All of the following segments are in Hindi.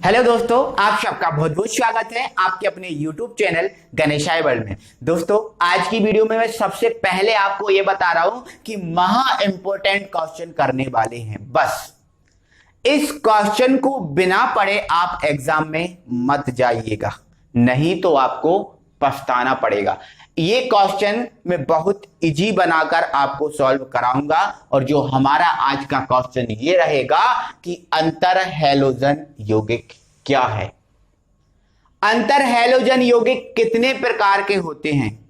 हेलो दोस्तों, आप सबका बहुत बहुत स्वागत है आपके अपने YouTube चैनल गणेशाय वर्ल्ड में। दोस्तों, आज की वीडियो में मैं सबसे पहले आपको यह बता रहा हूं कि महा इंपॉर्टेंट क्वेश्चन करने वाले हैं। बस इस क्वेश्चन को बिना पढ़े आप एग्जाम में मत जाइएगा, नहीं तो आपको पछताना पड़ेगा। ये क्वेश्चन मैं बहुत इजी बनाकर आपको सॉल्व कराऊंगा और जो हमारा आज का क्वेश्चन ये रहेगा कि अंतर हैलोजन यौगिक क्या है। अंतर हैलोजन यौगिक कितने प्रकार के होते हैं,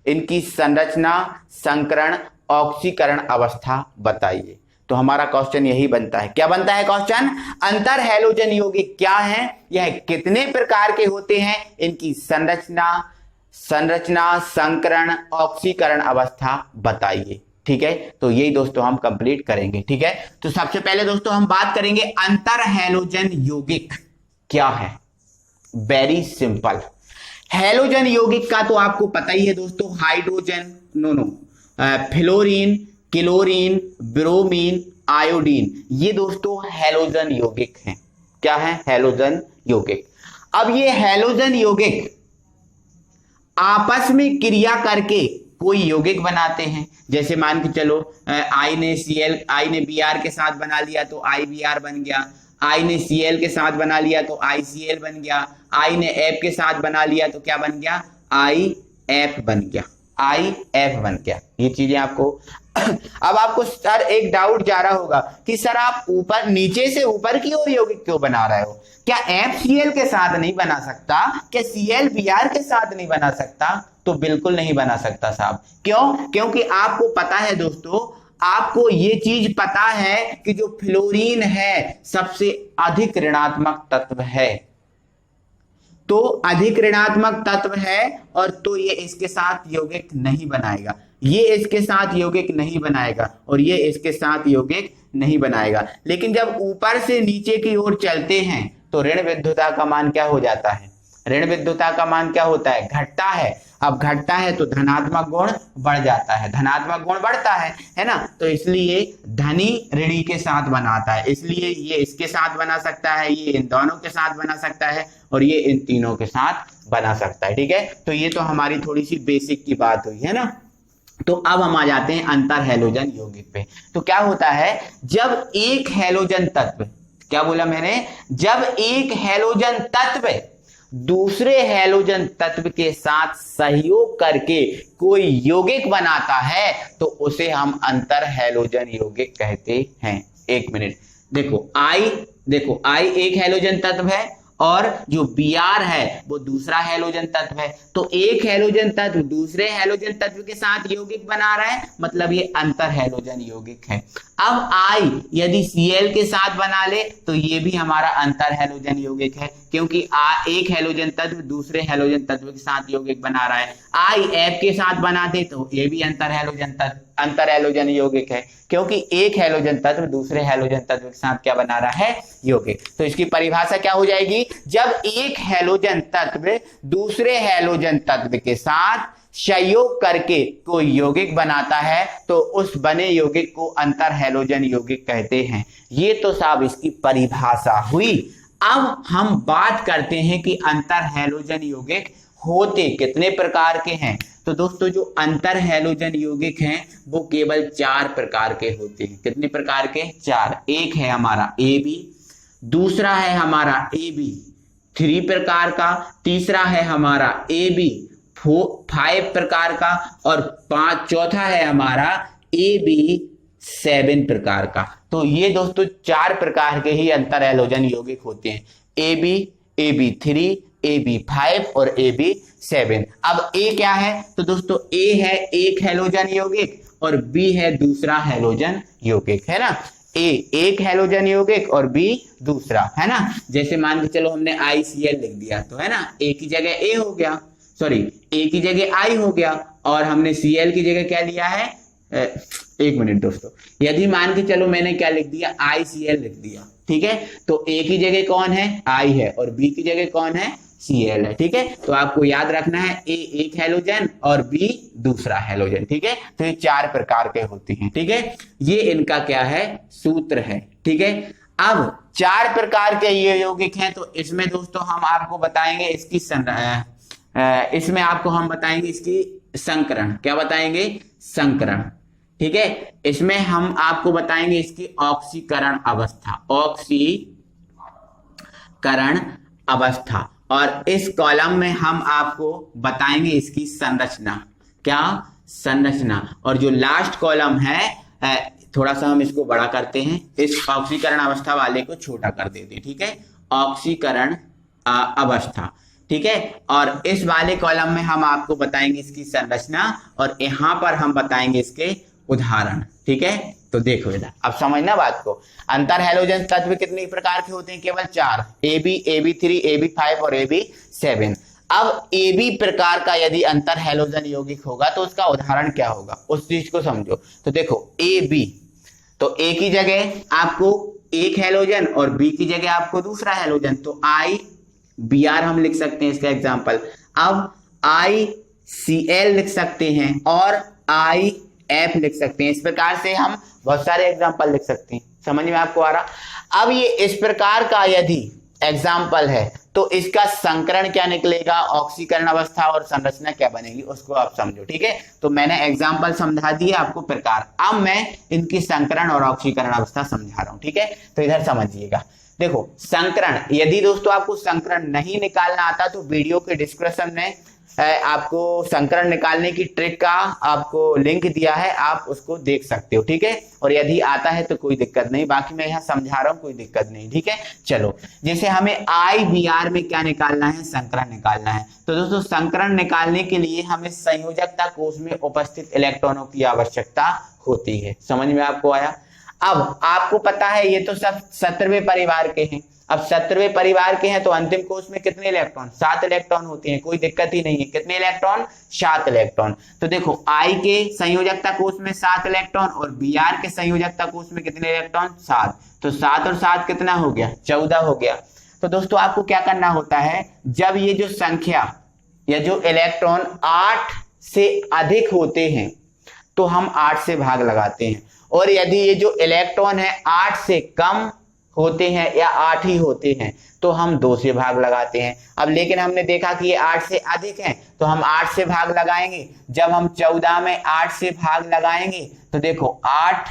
इनकी संरचना, संकरण, ऑक्सीकरण अवस्था बताइए। तो हमारा क्वेश्चन यही बनता है। क्या बनता है क्वेश्चन? अंतर हैलोजन यौगिक क्या है, यह कितने प्रकार के होते हैं, इनकी संरचना, संकरण, ऑक्सीकरण अवस्था बताइए। ठीक है, तो यही दोस्तों हम कंप्लीट करेंगे। ठीक है, तो सबसे पहले दोस्तों हम बात करेंगे अंतर हैलोजन यौगिक क्या है। Very simple. हैलोजन यौगिक का तो आपको पता ही है दोस्तों, hydrogen fluorine, chlorine, bromine, iodine, ये दोस्तों हैलोजन यौगिक हैं। क्या है? हैलोजन यौगिक। अब ये हैलोजन यौगिक आपस में क्रिया करके कोई यौगिक बनाते हैं। जैसे मान के चलो आई ने Br के साथ बना लिया तो IBr बन गया, आई ने Cl के साथ बना लिया तो ICl बन गया, आई ने F के साथ बना लिया तो क्या बन गया? IF बन गया। ये चीजें आपको अब आपको सर एक डाउट जा रहा होगा कि सर आप ऊपर नीचे से ऊपर की ओर यौगिक क्यों बना रहे हो? क्या FCl के साथ नहीं बना सकता? क्या Cl Br के साथ नहीं बना सकता? तो बिल्कुल नहीं बना सकता साहब। क्यों? क्योंकि आपको पता है दोस्तों, आपको ये चीज पता है कि जो फ्लोरीन है सबसे अधिक ऋणात्मक तत्व है, तो अधिक ऋणात्मक तत्व है और तो ये इसके साथ यौगिक नहीं बनाएगा, ये इसके साथ यौगिक नहीं बनाएगा और ये इसके साथ यौगिक नहीं बनाएगा। लेकिन जब ऊपर से नीचे की ओर चलते हैं तो ऋण विद्युता का मान क्या हो जाता है? ऋण विद्युता का मान क्या होता है? घटता है। अब घटता है तो धनात्मक गुण बढ़ जाता है, धनात्मक गुण बढ़ता है ना। तो इसलिए धनी ऋणी के साथ बनाता है, इसलिए ये इसके साथ बना सकता है, ये इन दोनों के साथ बना सकता है और ये इन तीनों के साथ बना सकता है। ठीक है, तो ये तो हमारी थोड़ी सी बेसिक की बात हुई है ना। तो अब हम आ जाते हैं अंतर हैलोजन यौगिक पे। तो क्या होता है, जब एक हैलोजन तत्व, क्या बोला मैंने? जब एक हैलोजन तत्व दूसरे हैलोजन तत्व के साथ सहयोग करके कोई यौगिक बनाता है तो उसे हम अंतर हैलोजन यौगिक कहते हैं। एक मिनट, देखो I एक हैलोजन तत्व है और जो Br है वो दूसरा हैलोजन तत्व है। तो एक हैलोजन तत्व दूसरे हैलोजन तत्व के साथ यौगिक बना रहा है, मतलब ये अंतर हैलोजन यौगिक है। अब I यदि Cl के साथ बना ले तो ये भी हमारा अंतर हैलोजन यौगिक है, क्योंकि एक हैलोजन तत्व दूसरे हैलोजन तत्व के साथ यौगिक बना रहा है। I F के साथ बना दे तो ये भी अंतर हैलोजन यौगिक है, क्योंकि एक हैलोजन तत्व दूसरे हैलोजन तत्व के साथ क्या बना रहा है? यौगिक। तो इसकी परिभाषा क्या हो जाएगी? जब एक हैलोजन तत्व दूसरे हैलोजन तत्व के साथ संयोग करके कोई यौगिक बनाता है तो उस बने यौगिक को अंतर हैलोजन यौगिक कहते हैं। ये तो साहब इसकी परिभाषा हुई। अब हम बात करते हैं कि अंतर हैलोजन यौगिक होते कितने प्रकार के हैं। तो दोस्तों, जो अंतर हैलोजन यौगिक हैं वो केवल 4 प्रकार के होते हैं। कितने प्रकार के? 4। एक है हमारा AB, दूसरा है हमारा AB3 प्रकार का, तीसरा है हमारा AB5 प्रकार का और चौथा है हमारा AB7 प्रकार का। तो ये दोस्तों 4 प्रकार के ही अंतर हैलोजन यौगिक होते हैं, AB, AB3, AB5 और AB7। अब A क्या है? तो दोस्तों A है एक हैलोजन यौगिक और B है दूसरा हैलोजन यौगिक, है ना। A एक हैलोजन यौगिक और B दूसरा, है ना। जैसे मान के चलो हमने ICl लिख दिया तो, है ना, A की जगह A हो गया, A की जगह I हो गया और हमने Cl की जगह क्या लिया है? एक मिनट दोस्तों, यदि मान के चलो मैंने क्या लिख दिया? ICl लिख दिया, ठीक है। तो A की जगह कौन है? I है और B की जगह कौन है? Cl है, ठीक है। तो आपको याद रखना है A एक हैलोजन और B दूसरा हैलोजन, ठीक है। तो ये 4 प्रकार के होते हैं, ठीक है। ये इनका क्या है? सूत्र है, ठीक है। अब 4 प्रकार के ये यौगिक हैं, तो इसमें दोस्तों हम आपको बताएंगे इसकी इसमें आपको हम बताएंगे इसकी संकरण। क्या बताएंगे? संकरण। ठीक है, इसमें हम आपको बताएंगे इसकी ऑक्सीकरण अवस्था, ऑक्सीकरण अवस्था, और इस कॉलम में हम आपको बताएंगे इसकी संरचना। क्या? संरचना। और जो लास्ट कॉलम है, थोड़ा सा हम इसको बड़ा करते हैं, इस ऑक्सीकरण अवस्था वाले को छोटा कर देते हैं। ठीक है, ऑक्सीकरण अवस्था। ठीक है, और इस वाले कॉलम में हम आपको बताएंगे इसकी संरचना, और यहां पर हम बताएंगे इसके उदाहरण। ठीक है, तो देखो इधर, अब समझना बात को। अंतर हैलोजन तत्व कितने प्रकार के होते हैं? केवल 4, AB, AB3, AB5 और AB7। अब AB प्रकार का यदि अंतर हैलोजन यौगिक होगा तो उसका उदाहरण क्या होगा, उस चीज को समझो। तो देखो AB, तो A की जगह आपको एक हैलोजन और B की जगह आपको दूसरा हैलोजन, तो IBr हम लिख सकते हैं इसका एग्जांपल। अब ICl लिख सकते हैं और IF लिख सकते हैं। इस प्रकार से हम बहुत सारे एग्जांपल लिख सकते हैं। समझ में आपको आ रहा? अब ये इस प्रकार का यदि एग्जाम्पल है तो इसका संकरण क्या निकलेगा, ऑक्सीकरण अवस्था और संरचना क्या बनेगी, उसको आप समझो। ठीक है, तो मैंने एग्जाम्पल समझा दिए आपको प्रकार, अब मैं इनकी संकरण और ऑक्सीकरण अवस्था समझा रहा हूं। ठीक है, तो इधर समझिएगा। देखो संकरण, यदि दोस्तों आपको संकरण नहीं निकालना आता तो वीडियो के डिस्क्रिप्शन में आपको संकरण निकालने की ट्रिक का आपको लिंक दिया है, आप उसको देख सकते हो। ठीक है, और यदि आता है तो कोई दिक्कत नहीं, बाकी मैं यहाँ समझा रहा हूँ, कोई दिक्कत नहीं। ठीक है, चलो, जैसे हमें IBr में क्या निकालना है, संकरण निकालना है। तो दोस्तों संकरण निकालने के लिए हमें संयोजकता कोष में उपस्थित इलेक्ट्रॉनों की आवश्यकता होती है। समझ में आपको आया? अब आपको पता है ये तो सब 17वें परिवार के हैं। अब 17वें परिवार के हैं तो अंतिम कोष में कितने इलेक्ट्रॉन? 7 इलेक्ट्रॉन होते हैं, कोई दिक्कत ही नहीं है। कितने इलेक्ट्रॉन? 7 इलेक्ट्रॉन। तो देखो I के संयोजकता कोष में 7 इलेक्ट्रॉन और Br के संयोजकता कोष में कितने इलेक्ट्रॉन? 7। तो 7 और 7 कितना हो गया? 14 हो गया। तो दोस्तों आपको क्या करना होता है, जब ये जो संख्या या जो इलेक्ट्रॉन 8 से अधिक होते हैं तो हम 8 से भाग लगाते हैं, और यदि ये जो इलेक्ट्रॉन है 8 से कम होते हैं या 8 ही होते हैं तो हम 2 से भाग लगाते हैं। अब लेकिन हमने देखा कि ये 8 से अधिक हैं तो हम 8 से भाग लगाएंगे। जब हम 14 में 8 से भाग लगाएंगे तो देखो 8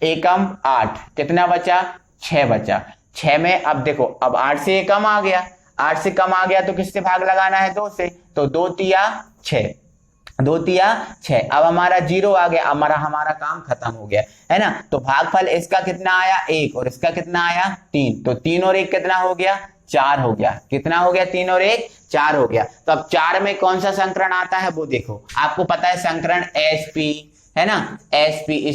एकम 8, कितना बचा? 6 बचा। 6 में अब देखो, अब 8 से कम आ गया, 8 से कम आ गया तो किससे भाग लगाना है? 2 से। तो 2 तिया 6, 2 तिया 6। अब हमारा 0 आ गया, हमारा काम खत्म हो गया, है ना। तो भागफल इसका कितना आया? 1, और इसका कितना आया? 3। तो 3 और 1 कितना हो गया? 4 हो गया। कितना हो गया? 3 और 1 4 हो गया। तो अब 4 में कौन सा संकरण आता है वो देखो। आपको पता है संकरण sp है ना, sp²,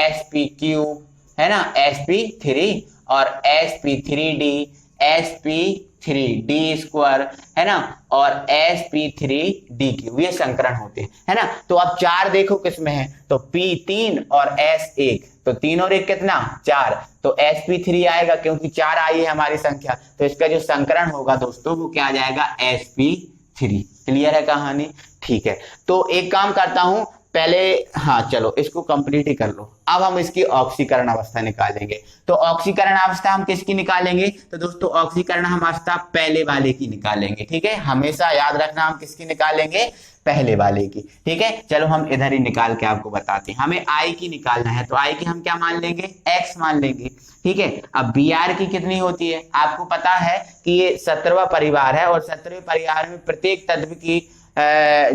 sp³ है ना, sp3 और sp3d, sp3d² है ना, और sp3d³, ये संकरण होते हैं, है ना। तो अब 4 देखो किसमें है, तो p3 और s1, तो 3 और 1 कितना? 4। तो sp3 आएगा क्योंकि 4 आई है हमारी संख्या, तो इसका जो संकरण होगा दोस्तों वो क्या आ जाएगा? sp3। क्लियर है कहानी? ठीक है, तो एक काम करता हूं पहले, हाँ चलो इसको कंप्लीट ही कर लो। अब हम इसकी ऑक्सीकरण अवस्था निकालेंगे। तो ऑक्सीकरण अवस्था हम किसकी निकालेंगे? तो दोस्तों ऑक्सीकरण अवस्था पहले वाले की निकालेंगे। ठीक है, हमेशा याद रखना हम किसकी निकालेंगे? पहले वाले की। ठीक है, चलो हम इधर ही निकाल के आपको बताते हैं। हमें I की निकालना है, तो I की हम क्या मान लेंगे? X मान लेंगे। ठीक है, अब Br की कितनी होती है? आपको पता है कि ये 17वां परिवार है, और 17वें परिवार में प्रत्येक तत्व की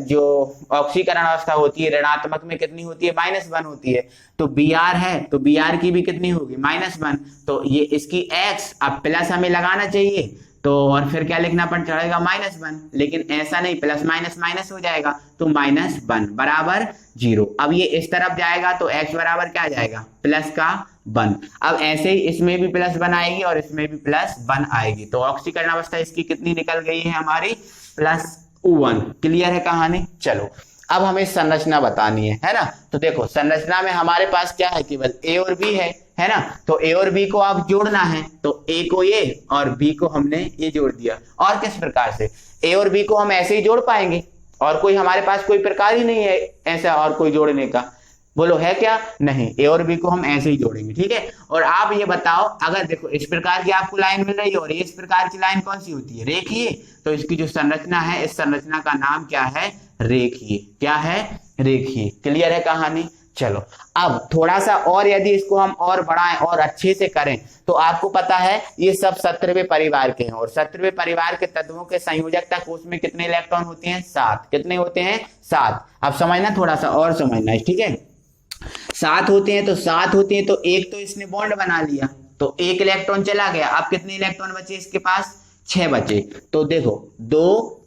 जो ऑक्सीकरण अवस्था होती है ऋणात्मक में कितनी होती है? -1 होती है। तो Br है तो Br की भी कितनी होगी? -1। तो ये इसकी X, अब प्लस हमें लगाना चाहिए, तो और फिर क्या लिखना पड़ जाएगा? -1। लेकिन ऐसा नहीं, प्लस माइनस माइनस हो जाएगा, तो -1 बराबर 0। अब ये इस तरफ जाएगा तो x बराबर क्या आ जाएगा? +1। अब ऐसे ही इसमें भी +1 आएगी और इसमें भी +1 आएगी। तो ऑक्सीकरण अवस्था इसकी कितनी निकल गई है हमारी? +1। क्लियर है कहानी? चलो अब हमें संरचना बतानी है ना। तो देखो संरचना में हमारे पास क्या है? केवल A और B है ना। तो A और B को आप जोड़ना है, तो A को A और B को हमने ये जोड़ दिया। और किस प्रकार से? A और B को हम ऐसे ही जोड़ पाएंगे, और कोई हमारे पास कोई प्रकार ही नहीं है ऐसा और कोई जोड़ने का। बोलो है क्या? नहीं, ए और बी को हम ऐसे ही जोड़ेंगे, ठीक है। और आप ये बताओ, अगर देखो इस प्रकार की आपको लाइन मिल रही है और इस प्रकार की लाइन कौन सी होती है? रेखीय। तो इसकी जो संरचना है, इस संरचना का नाम क्या है? रेखीय। क्या है? रेखीय। क्लियर है कहानी? चलो अब थोड़ा सा और यदि इसको हम और बढ़ाएं और अच्छे से करें तो आपको पता है ये सब 17वें परिवार के हैं और 17वें परिवार के तत्वों के संयोजकता कोष में कितने इलेक्ट्रॉन होते हैं? 7। कितने होते हैं? 7। अब समझना, थोड़ा सा और समझना, ठीक है। 7 होते हैं तो 7 होते हैं तो एक तो इसने बॉन्ड बना लिया तो एक इलेक्ट्रॉन चला गया। अब कितने इलेक्ट्रॉन बचे इसके पास? 6 बचे। तो देखो 2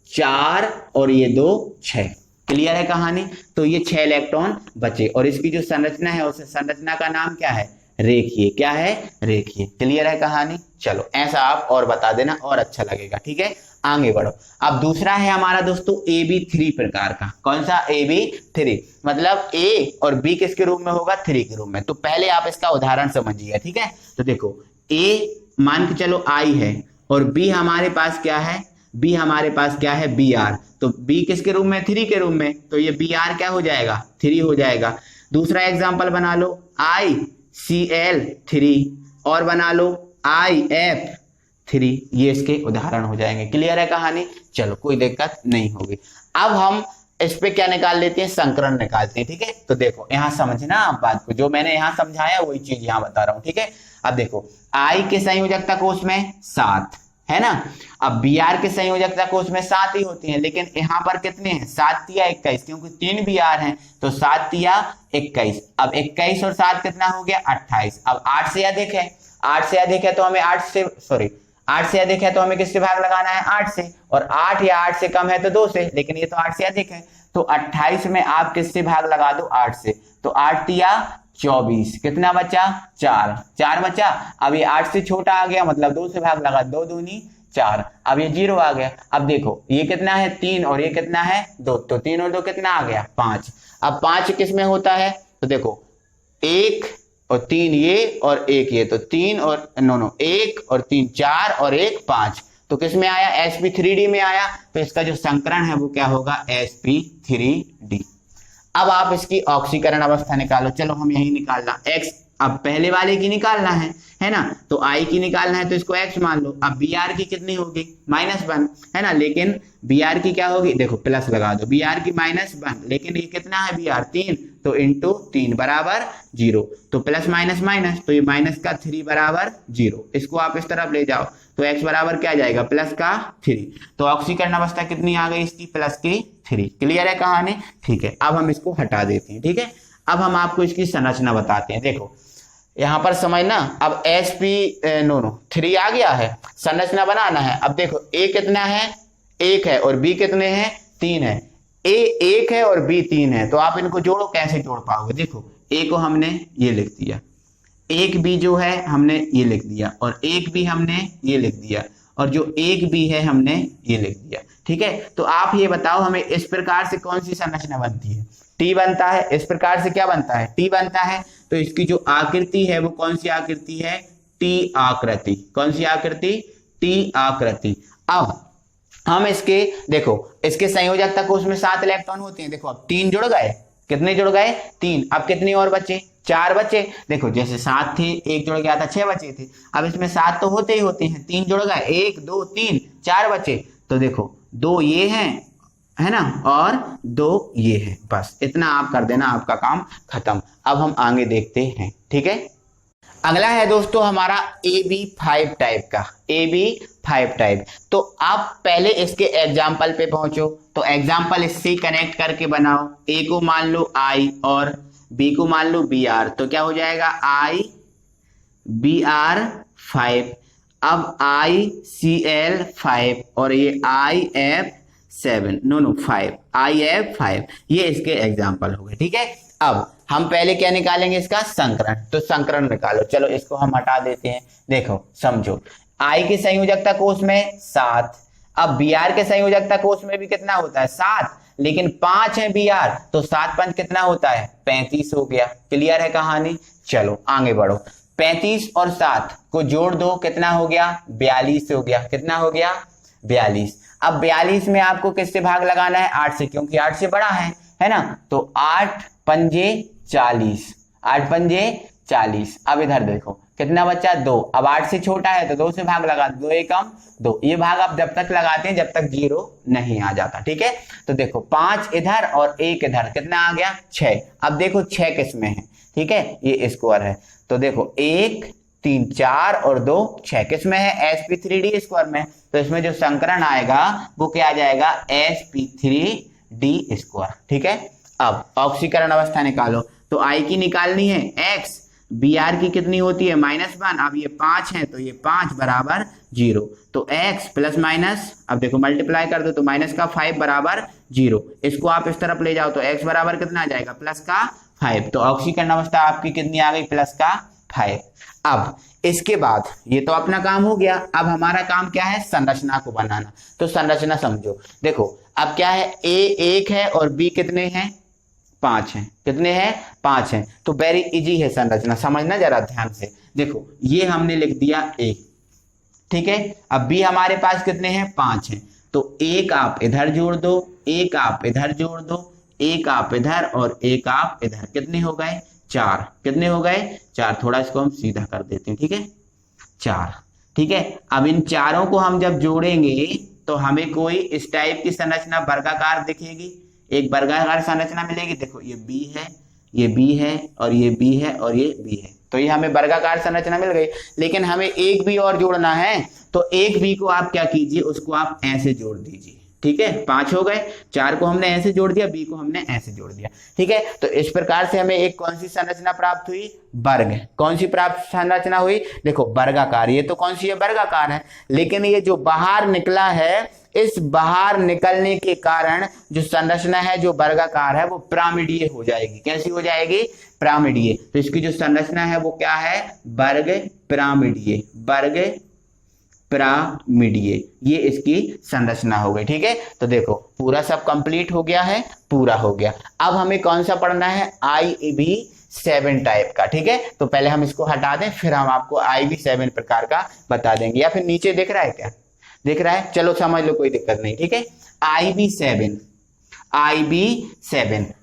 4 और ये 2 6। क्लियर है कहानी? तो ये 6 इलेक्ट्रॉन बचे और इसकी जो संरचना है उस संरचना का नाम क्या है? रेखीय। क्या है? रेखीय। क्लियर है कहानी? चलो ऐसा आप और बता देना और अच्छा लगेगा, ठीक है। आगे बढ़ो। अब दूसरा है हमारा दोस्तों AB3 प्रकार का। कौन सा? AB3। मतलब A और B किसके रूप में होगा? 3 के रूप में। तो पहले आप इसका उदाहरण समझिएगा, ठीक है। तो देखो A मान के चलो I है और B हमारे पास क्या है? B हमारे पास क्या है? Br। तो B किसके रूप में? 3 के रूप में। तो ये Br क्या हो जाएगा? 3 हो जाएगा। दूसरा एग्जांपल बना लो ICl3 और बना लो IF3। ये इसके उदाहरण हो जाएंगे। क्लियर है कहानी? चलो कोई दिक्कत नहीं होगी। अब हम इस पे क्या निकाल लेते हैं? संकरण निकालते हैं, ठीक है। तो देखो यहाँ समझना आप बात को, जो मैंने यहाँ समझाया वही चीज यहाँ बता रहा हूँ, ठीक है। अब देखो I के संयोजकता कोष में 7 है ना। अब Br के संयोजकता कोष में 7 ही होती हैं, लेकिन यहाँ पर कितने हैं? 7 तिया 21, क्योंकि 3 Br हैं तो 7 तिया 21। अब 21 और 7 कितना हो गया? 28। अब 8 से अधिक है, 8 से अधिक है तो हमें 8 से अधिक है तो हमें किससे भाग लगाना है? 8 से। और 8 या 8 से कम है तो 2 से, लेकिन ये तो 8 से अधिक है तो 28 में आप किससे भाग लगा दो? 8 से। तो 8 तिया 24। कितना बचा? 4 बचा। अब ये 8 से छोटा आ गया मतलब 2 से भाग लगा, 2 दूनी 4। अब ये 0 आ गया। अब देखो ये कितना है? 3 और ये कितना है? 2। तो 3 और 2 कितना आ गया? 5। अब 5 किस में होता है? तो देखो 1 और 3 ये और 1 ये, तो 3 और 1 और 3 4 और 1 5। तो किस में आया? sp3d में आया। तो इसका जो संकरण है वो क्या होगा? sp3d। अब आप इसकी ऑक्सीकरण अवस्था निकालो। चलो हम यही निकालना x। अब पहले वाले की निकालना है ना। तो I की निकालना है तो इसको x मान लो। अब Br की कितनी होगी? -1 है ना। लेकिन Br की क्या होगी? देखो प्लस लगा दो। Br की -1, लेकिन ये कितना है? Br 3, तो इंटू 3 बराबर 0। तो प्लस माइनस माइनस, तो ये माइनस का 3 बराबर 0। इसको आप इस तरफ ले जाओ तो x बराबर क्या जाएगा? प्लस का 3। तो ऑक्सीकरण अवस्था कितनी आ गई इसकी? प्लस की 3। क्लियर है कहानी? ठीक है। अब हम इसको हटा देते हैं, ठीक है। अब हम आपको इसकी संरचना बताते हैं। देखो यहाँ पर समझना, अब sp3 आ गया है, संरचना बनाना है। अब देखो A कितना है? 1 है और B कितने हैं? 3 है। A 1 है और B 3 है, तो आप इनको जोड़ो। कैसे जोड़ पाओगे? देखो A को हमने ये लिख दिया, 1 B जो है हमने ये लिख दिया, और 1 B हमने ये लिख दिया, और जो 1 B है हमने ये लिख दिया, ठीक है। तो आप ये बताओ हमें इस प्रकार से कौन सी संरचना बनती है? T बनता है। इस प्रकार से क्या बनता है? T बनता है। तो इसकी जो आकृति है वो कौन सी आकृति है? T आकृति। कौन सी आकृति? T आकृति। अब हम इसके देखो इसके संयोजकता कोष में 7 इलेक्ट्रॉन होते हैं। देखो अब 3 जुड़ गए। कितने जुड़ गए? 3। अब कितने और बचे? 4 बचे। देखो जैसे 7 थे, 1 जुड़ गया था, 6 बचे थे। अब इसमें 7 तो होते ही होते हैं, 3 जुड़ गए, 1 2 3 4 बचे। तो देखो 2 ये हैं, है ना, और 2 ये है। बस इतना आप कर देना, आपका काम खत्म। अब हम आगे देखते हैं, ठीक है। अगला है दोस्तों हमारा AB5 टाइप का। AB5 type. तो आप पहले इसके एग्जाम्पल पे पहुंचो। तो एग्जाम्पल इससे कनेक्ट करके बनाओ। A को मान लो I और B को मान लो Br। तो क्या हो जाएगा? IBr5। अब ICl5 और ये IF7 5 IF5। ये इसके एग्जाम्पल हो गए, ठीक है। अब हम पहले क्या निकालेंगे? इसका संकरण। तो संकरण निकालो। चलो इसको हम हटा देते हैं। देखो समझो, I के संयोजकता कोष में 7। अब Br के संयोजकता कोष में भी कितना होता है? 7, लेकिन 5 है Br, तो 7 5 कितना होता है? 35 हो गया। क्लियर है कहानी? चलो आगे बढ़ो। 35 और 7 को जोड़ दो, कितना हो गया? 42 हो गया। कितना हो गया? 42। अब 42 में आपको किससे भाग लगाना है? 8 से, क्योंकि 8 से बड़ा है ना। तो 8 पंजे 40, 8 पंजे 40। अब इधर देखो कितना बच्चा 2, अब 8 से छोटा है तो 2 से भाग लगा, 2 एकम 2। ये भाग आप जब तक लगाते हैं जब तक 0 नहीं आ जाता, ठीक है। तो देखो 5 इधर और 1 इधर, कितना आ गया 6। अब देखो 6 किसमें है, ठीक है, ये स्क्वायर है। तो देखो 1 3 4 और 2 6 किसमें है, sp3d स्क्वायर में। तो इसमें जो संकरण आएगा वो क्या आ जाएगा, sp3d स्क्वायर, ठीक है। अब ऑक्सीकरण अवस्था निकालो, तो I की निकालनी है x, Br की कितनी होती है -1। अब ये 5 है तो ये 5 बराबर 0, तो x प्लस माइनस, अब देखो मल्टीप्लाई कर दो तो माइनस का 5 बराबर 0। इसको आप इस तरफ ले जाओ तो x बराबर कितना आ जाएगा, प्लस का 5। तो ऑक्सीकरण अवस्था आपकी कितनी आ गई, प्लस का 5। अब इसके बाद ये तो अपना काम हो गया, अब हमारा काम क्या है, संरचना को बनाना। तो संरचना समझो, देखो अब क्या है, A 1 है और B कितने हैं, 5 हैं। कितने हैं, 5 हैं। तो वेरी इजी है संरचना, समझना जरा ध्यान से। देखो ये हमने लिख दिया A, ठीक है। अब B हमारे पास कितने हैं, 5 हैं। तो 1 आप इधर जोड़ दो, 1 आप इधर जोड़ दो, 1 आप इधर और 1 आप इधर, कितने हो गए 4। कितने हो गए 4। थोड़ा इसको हम सीधा कर देते हैं, ठीक है, 4, ठीक है। अब इन चारों को हम जब जोड़ेंगे तो हमें कोई इस टाइप की संरचना वर्गाकार दिखेगी, एक वर्गाकार संरचना मिलेगी। देखो ये B है, ये B है और ये B है और ये B है, तो ये हमें वर्गाकार संरचना मिल गई। लेकिन हमें एक B और जोड़ना है, तो एक B को आप क्या कीजिए, उसको आप ऐसे जोड़ दीजिए, ठीक है। 5 हो गए, 4 को हमने ऐसे जोड़ दिया, B को हमने ऐसे जोड़ दिया, ठीक है। तो इस प्रकार से हमें एक कौन सी संरचना प्राप्त हुई, वर्ग। कौन सी प्राप्त संरचना हुई, देखो वर्गाकार। ये तो कौन सी है, वर्गाकार है। लेकिन ये जो बाहर निकला है, इस बाहर निकलने के कारण जो संरचना है जो वर्गाकार है वो पिरामिडीय हो जाएगी। कैसी हो जाएगी, पिरामिडीय। तो इसकी जो संरचना है वो क्या है, वर्ग पिरामिडीय, वर्ग पिरामिडीय, ये इसकी संरचना हो गई, ठीक है। तो देखो पूरा सब कंप्लीट हो गया है, पूरा हो गया। अब हमें कौन सा पढ़ना है, IB7 टाइप का, ठीक है। तो पहले हम इसको हटा दें, फिर हम आपको IB7 प्रकार का बता देंगे। या फिर नीचे दिख रहा है, क्या दिख रहा है, चलो समझ लो, कोई दिक्कत नहीं, ठीक है। IB7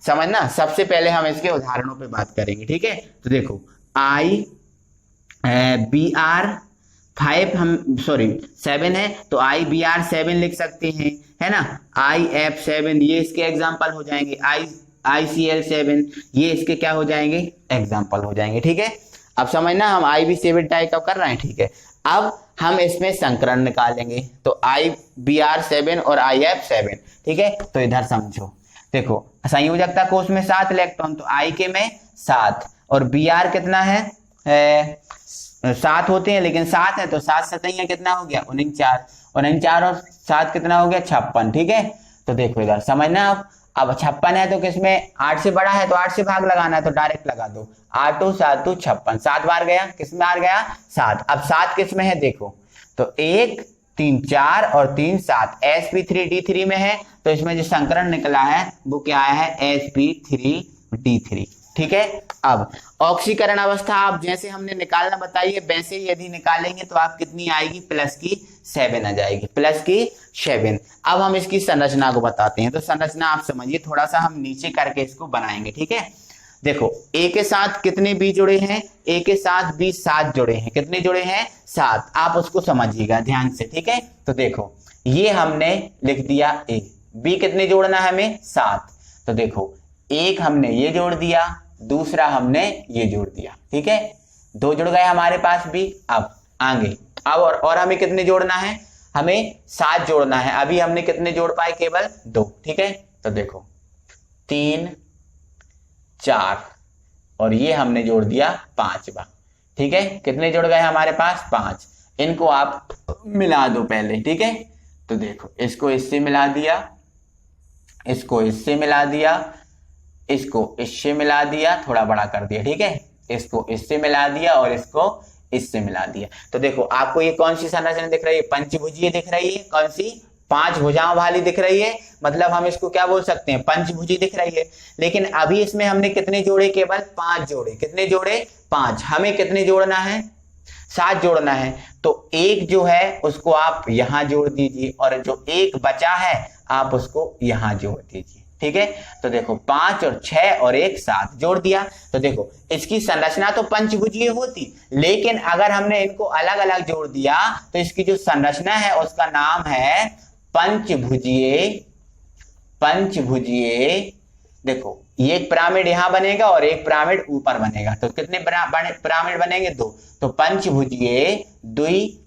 समझना। सबसे पहले हम इसके उदाहरणों पे बात करेंगे, ठीक है। तो देखो IBR7 है तो IBR7 लिख सकते हैं, है ना। IF7 ये इसके एग्जाम्पल हो जाएंगे, ICL7 ये इसके क्या हो जाएंगे, एग्जाम्पल हो जाएंगे, ठीक है। अब समझना, हम IB7 टाइप का कर रहे हैं, ठीक है। अब हम इसमें संकरण निकालेंगे, तो IBR7 और IF7, ठीक है। तो इधर समझो, देखो संयोजकता कोष में 7 इलेक्ट्रॉन, तो I के में 7 और Br कितना है, 7 होते हैं, लेकिन 7 है तो 7 सतैया कितना हो गया, 49, और 49 और 7 कितना हो गया, 56, ठीक है। तो देखो इधर समझना, अब 56 है तो किसमें 8 से बड़ा है तो 8 से भाग लगाना है, तो डायरेक्ट लगा दो, 8 7 56, 7 बार गया, किसमें आ गया 7। अब 7 किसमें है, देखो तो 1 3 4 और 3 7 sp3d3 में है। तो इसमें जो संकरण निकला है वो क्या आया है, sp3d3, ठीक है। अब ऑक्सीकरण अवस्था आप जैसे हमने निकालना बताइए वैसे ही यदि निकालेंगे तो आप कितनी आएगी, +7 आ जाएगी, +7। अब हम इसकी संरचना को बताते हैं। तो संरचना आप समझिए, थोड़ा सा हम नीचे करके इसको बनाएंगे, ठीक है। देखो A के साथ कितने B जुड़े हैं, A के साथ B 7 जुड़े हैं। कितने जुड़े हैं, 7। आप उसको समझिएगा ध्यान से, ठीक है। तो देखो ये हमने लिख दिया A, B कितने जोड़ना है हमें, 7। तो देखो एक हमने ये जोड़ दिया, दूसरा हमने ये जोड़ दिया, ठीक है। 2 जुड़ गए हमारे पास भी। अब आगे अब और हमें कितने जोड़ना है, हमें 7 जोड़ना है। अभी हमने कितने जोड़ पाए, केवल 2, ठीक है। तो देखो 3 4 और ये हमने जोड़ दिया 5 बार, ठीक है। कितने जुड़ गए हमारे पास, 5। इनको आप मिला दो पहले, ठीक है। तो देखो इसको इससे मिला दिया, इसको इससे मिला दिया, इसको इससे मिला दिया, थोड़ा बड़ा कर दिया, ठीक है। इसको इससे मिला दिया और इसको इससे मिला दिया। तो देखो आपको ये कौन सी संरचना दिख रही है, पंचभुजीय दिख रही है। कौन सी, 5 भुजाओं वाली दिख रही है, मतलब हम इसको क्या बोल सकते हैं, पंचभुजी दिख रही है। लेकिन अभी इसमें हमने कितने जोड़े, केवल 5 जोड़े। कितने जोड़े, 5। हमें कितने जोड़ना है, 7 जोड़ना है। तो एक जो है उसको आप यहां जोड़ दीजिए और जो एक बचा है आप उसको यहां जोड़ दीजिए, ठीक है। तो देखो 5 और 6 और 1 7 जोड़ दिया, तो देखो इसकी संरचना तो पंचभुजीय होती, लेकिन अगर हमने इनको अलग अलग जोड़ दिया तो इसकी जो संरचना है उसका नाम है पंचभुजीय। पंचभुजीय, देखो ये एक पिरामिड यहां बनेगा और एक पिरामिड ऊपर बनेगा, तो कितने पिरामिड बनेंगे? 2। तो पंचभुजीय द्विपिरामिडीय,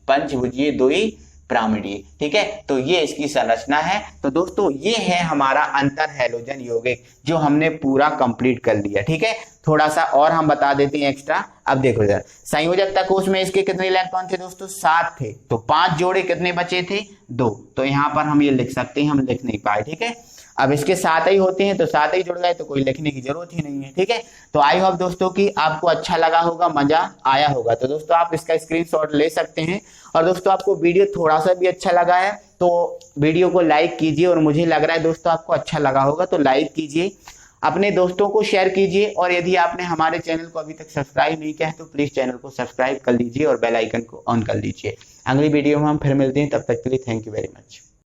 पंचभुजीय द्विपिरामिडीय, ठीक है। तो ये इसकी संरचना है। तो दोस्तों ये है हमारा अंतर हैलोजन यौगिक जो हमने पूरा कंप्लीट कर लिया, ठीक है। थोड़ा सा और हम बता देते हैं एक्स्ट्रा। अब देखो जरा, संयोजकता कोष में इसके कितने इलेक्ट्रॉन थे दोस्तों? 7 थे, तो 5 जोड़े कितने बचे थे? 2। तो यहां पर हम ये लिख सकते हैं, हम लिख नहीं पाए, ठीक है। अब इसके 7 ही होते हैं तो 7 ही जुड़ गए, तो कोई लिखने की जरूरत ही नहीं है, ठीक है। तो आई होप दोस्तों कि आपको अच्छा लगा होगा, मजा आया होगा। तो दोस्तों आप इसका स्क्रीनशॉट ले सकते हैं। और दोस्तों आपको वीडियो थोड़ा सा भी अच्छा लगा है तो वीडियो को लाइक कीजिए, और मुझे लग रहा है दोस्तों आपको अच्छा लगा होगा, तो लाइक कीजिए, अपने दोस्तों को शेयर कीजिए। और यदि आपने हमारे चैनल को अभी तक सब्सक्राइब नहीं किया है तो प्लीज चैनल को सब्सक्राइब कर लीजिए और बेल आइकन को ऑन कर लीजिए। अगली वीडियो में हम फिर मिलते हैं, तब तक के लिए थैंक यू वेरी मच।